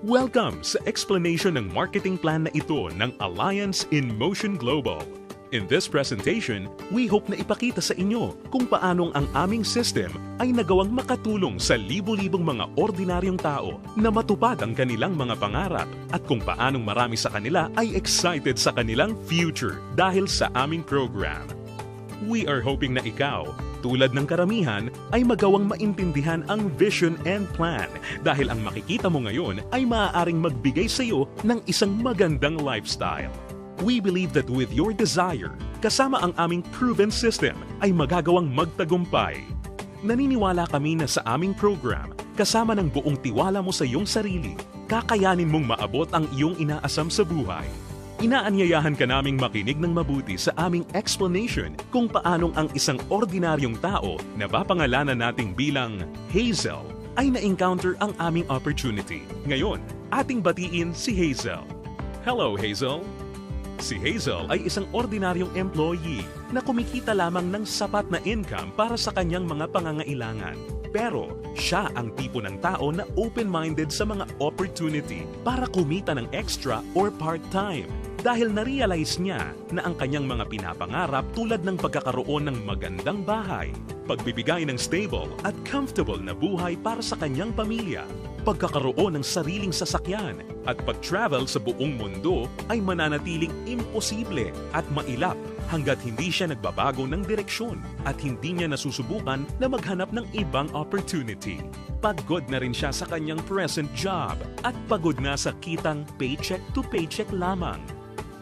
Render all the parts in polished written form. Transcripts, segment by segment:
Welcome sa explanation ng marketing plan na ito ng Alliance in Motion Global. In this presentation, we hope na ipakita sa inyo kung paanong ang aming system ay nagawang makatulong sa libo-libong mga ordinaryong tao na matupad ang kanilang mga pangarap at kung paanong marami sa kanila ay excited sa kanilang future dahil sa aming program. We are hoping na ikaw, tulad ng karamihan, ay magawang maintindihan ang vision and plan dahil ang makikita mo ngayon ay maaaring magbigay sa iyo ng isang magandang lifestyle. We believe that with your desire, kasama ang aming proven system ay magagawang magtagumpay. Naniniwala kami na sa aming program, kasama ng buong tiwala mo sa iyong sarili, kakayanin mong maabot ang iyong inaasam sa buhay. Inaanyayahan ka naming makinig ng mabuti sa aming explanation kung paanong ang isang ordinaryong tao na papangalanan nating bilang Hazel ay na-encounter ang aming opportunity. Ngayon, ating batiin si Hazel. Hello, Hazel! Si Hazel ay isang ordinaryong employee na kumikita lamang ng sapat na income para sa kanyang mga pangangailangan. Pero siya ang tipo ng tao na open-minded sa mga opportunity para kumita ng extra or part-time dahil na-realize niya na ang kanyang mga pinapangarap tulad ng pagkakaroon ng magandang bahay, pagbibigay ng stable at comfortable na buhay para sa kanyang pamilya, pagkakaroon ng sariling sasakyan at pag-travel sa buong mundo ay mananatiling imposible at mailap hanggat hindi siya nagbabago ng direksyon at hindi niya nasusubukan na maghanap ng ibang opportunity. Pagod na rin siya sa kanyang present job at pagod na sa kitang paycheck to paycheck lamang.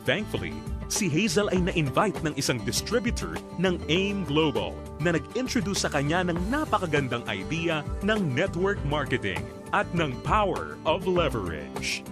Thankfully, si Hazel ay na-invite ng isang distributor ng AIM Global na nag-introduce sa kanya ng napakagandang idea ng network marketing at ng power of leverage.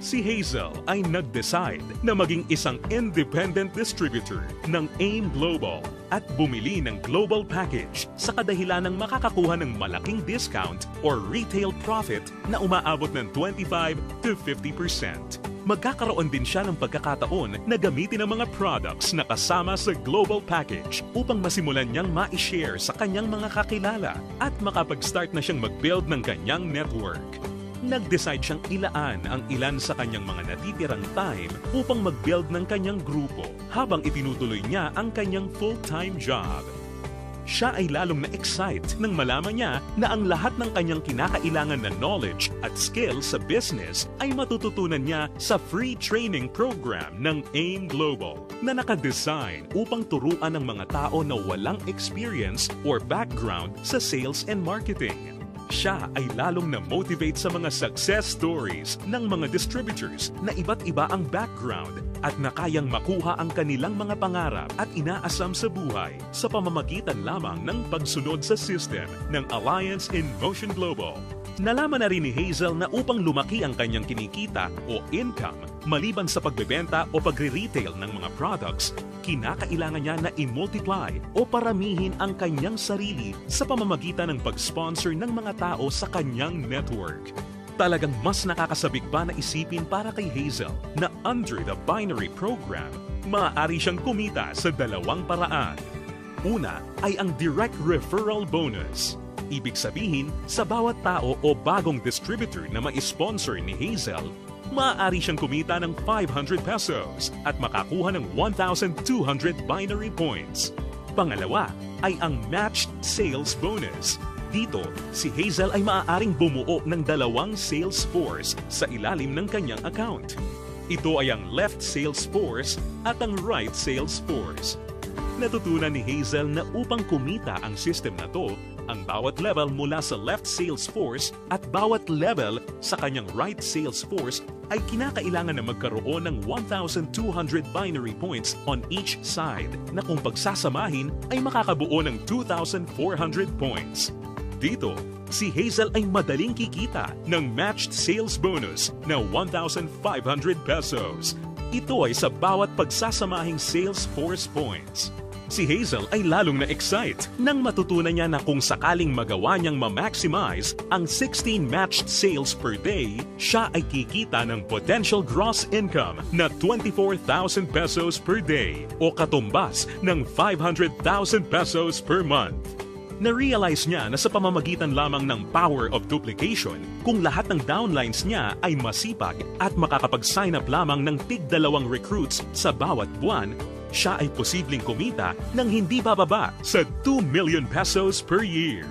Si Hazel ay nag-decide na maging isang independent distributor ng AIM Global at bumili ng global package sa kadahilan ng makakakuha ng malaking discount or retail profit na umaabot ng 25 to 50%. Magkakaroon din siya ng pagkakataon na gamitin ang mga products na kasama sa global package upang masimulan niyang ma-share sa kanyang mga kakilala at makapag-start na siyang mag-build ng kanyang network. Nag-decide siyang ilaan ang ilan sa kanyang mga natitirang time upang mag-build ng kanyang grupo habang itinutuloy niya ang kanyang full-time job. Siya ay lalong na-excite nang malaman niya na ang lahat ng kanyang kinakailangan na knowledge at skill sa business ay matututunan niya sa free training program ng AIM Global na nakadesign upang turuan ng mga tao na walang experience or background sa sales and marketing. Siya ay lalong na-motivate sa mga success stories ng mga distributors na iba't iba ang background at na kayang makuha ang kanilang mga pangarap at inaasam sa buhay sa pamamagitan lamang ng pagsunod sa system ng Alliance in Motion Global. Nalaman na rin ni Hazel na upang lumaki ang kanyang kinikita o income maliban sa pagbebenta o pagre-retail ng mga products, kinakailangan niya na i-multiply o paramihin ang kanyang sarili sa pamamagitan ng pag-sponsor ng mga tao sa kanyang network. Talagang mas nakakasabik pa na isipin para kay Hazel na under the binary program, maaari siyang kumita sa dalawang paraan. Una ay ang direct referral bonus. Ibig sabihin, sa bawat tao o bagong distributor na ma-sponsor ni Hazel, maaari siyang kumita ng 500 pesos at makakuha ng 1,200 binary points. Pangalawa ay ang matched sales bonus. Dito, si Hazel ay maaaring bumuo ng dalawang sales force sa ilalim ng kanyang account. Ito ay ang left sales force at ang right sales force. Natutunan ni Hazel na upang kumita ang system na to, ang bawat level mula sa left sales force at bawat level sa kanyang right sales force ay kinakailangan na magkaroon ng 1,200 binary points on each side na kung pagsasamahin ay makakabuo ng 2,400 points. Dito, si Hazel ay madaling kikita ng matched sales bonus na 1,500 pesos. Ito ay sa bawat pagsasamahing sales force points. Si Hazel ay lalong na-excite nang matutunan niya na kung sakaling magawa niyang ma-maximize ang 16 matched sales per day, siya ay kikita ng potential gross income na 24,000 pesos per day o katumbas ng 500,000 pesos per month. Na-realize niya na sa pamamagitan lamang ng power of duplication, kung lahat ng downlines niya ay masipag at makakapag-sign up lamang ng tig-2 recruits sa bawat buwan, siya ay posibleng kumita ng hindi bababa sa 2 million pesos per year.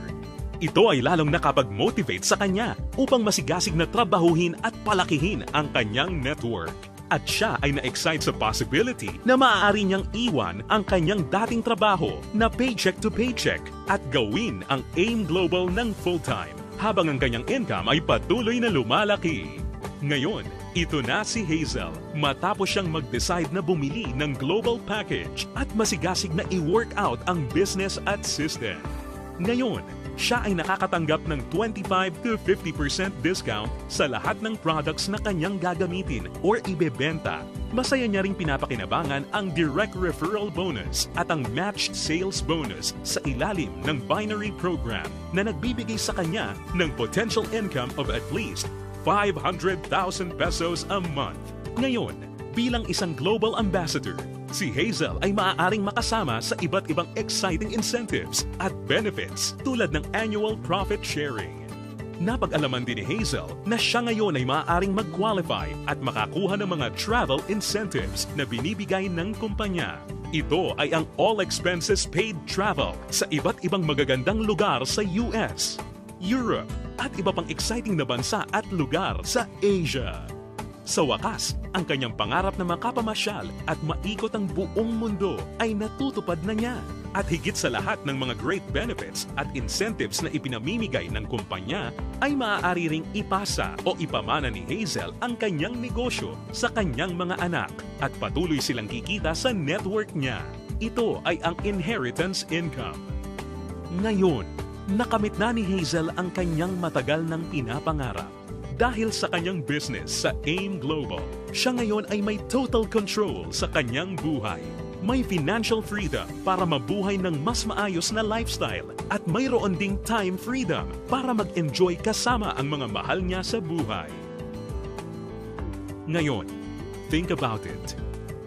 Ito ay lalong nakapag-motivate sa kanya upang masigasig na trabahuhin at palakihin ang kanyang network. At siya ay na-excite sa possibility na maaari niyang iwan ang kanyang dating trabaho na paycheck to paycheck at gawin ang AIM Global ng full-time habang ang kanyang income ay patuloy na lumalaki. Ngayon, ito na si Hazel matapos siyang mag-decide na bumili ng global package at masigasig na i-work out ang business at system. Ngayon, siya ay nakakatanggap ng 25 to 50% discount sa lahat ng products na kanyang gagamitin or ibebenta. Masaya niya ring pinapakinabangan ang direct referral bonus at ang matched sales bonus sa ilalim ng binary program na nagbibigay sa kanya ng potential income of at least 500,000 pesos a month. Ngayon, bilang isang global ambassador, si Hazel ay maaaring makasama sa iba't ibang exciting incentives at benefits tulad ng annual profit sharing. Napag-alaman din ni Hazel na siya ngayon ay maaaring mag-qualify at makakuha ng mga travel incentives na binibigay ng kumpanya. Ito ay ang all expenses paid travel sa iba't ibang magagandang lugar sa US, Europe, at iba pang exciting na bansa at lugar sa Asia. Sa wakas, ang kanyang pangarap na makapamasyal at maikot ang buong mundo ay natutupad na niya. At higit sa lahat ng mga great benefits at incentives na ipinamimigay ng kumpanya, ay maaari ring ipasa o ipamana ni Hazel ang kanyang negosyo sa kanyang mga anak at patuloy silang kikita sa network niya. Ito ay ang inheritance income. Ngayon, nakamit na ni Hazel ang kanyang matagal ng pinapangarap. Dahil sa kanyang business sa AIM Global, siya ngayon ay may total control sa kanyang buhay. May financial freedom para mabuhay ng mas maayos na lifestyle at mayroon ding time freedom para mag-enjoy kasama ang mga mahal niya sa buhay. Ngayon, think about it.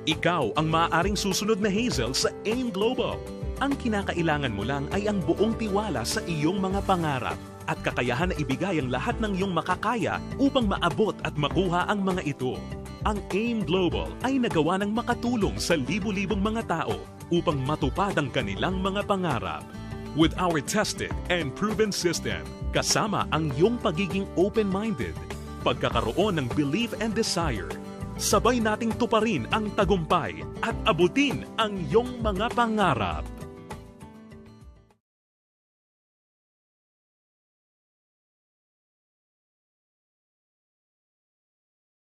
Ikaw ang maaaring susunod na Hazel sa AIM Global. Ang kinakailangan mo lang ay ang buong tiwala sa iyong mga pangarap at kakayahan na ibigay ang lahat ng iyong makakaya upang maabot at makuha ang mga ito. Ang AIM Global ay nagawa ng makatulong sa libu-libong mga tao upang matupad ang kanilang mga pangarap. With our tested and proven system, kasama ang iyong pagiging open-minded, pagkakaroon ng belief and desire, sabay nating tuparin ang tagumpay at abutin ang iyong mga pangarap.